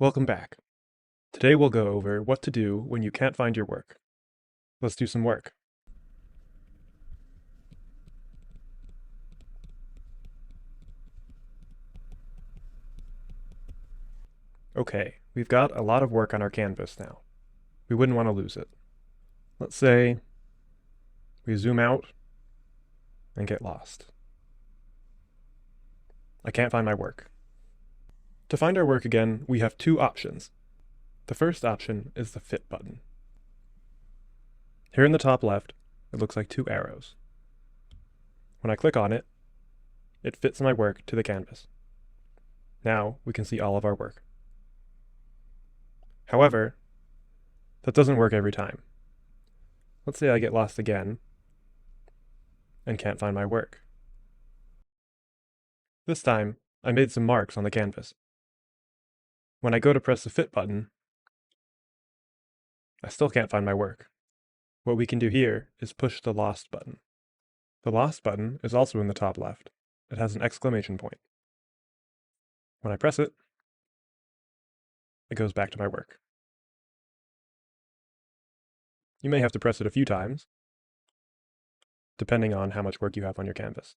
Welcome back. Today we'll go over what to do when you can't find your work. Let's do some work. Okay, we've got a lot of work on our canvas now. We wouldn't want to lose it. Let's say we zoom out and get lost. I can't find my work. To find our work again, we have two options. The first option is the Fit button. Here in the top left, it looks like two arrows. When I click on it, it fits my work to the canvas. Now we can see all of our work. However, that doesn't work every time. Let's say I get lost again and can't find my work. This time, I made some marks on the canvas. When I go to press the Fit button, I still can't find my work. What we can do here is push the Lost button. The Lost button is also in the top left. It has an exclamation point. When I press it, it goes back to my work. You may have to press it a few times, depending on how much work you have on your canvas.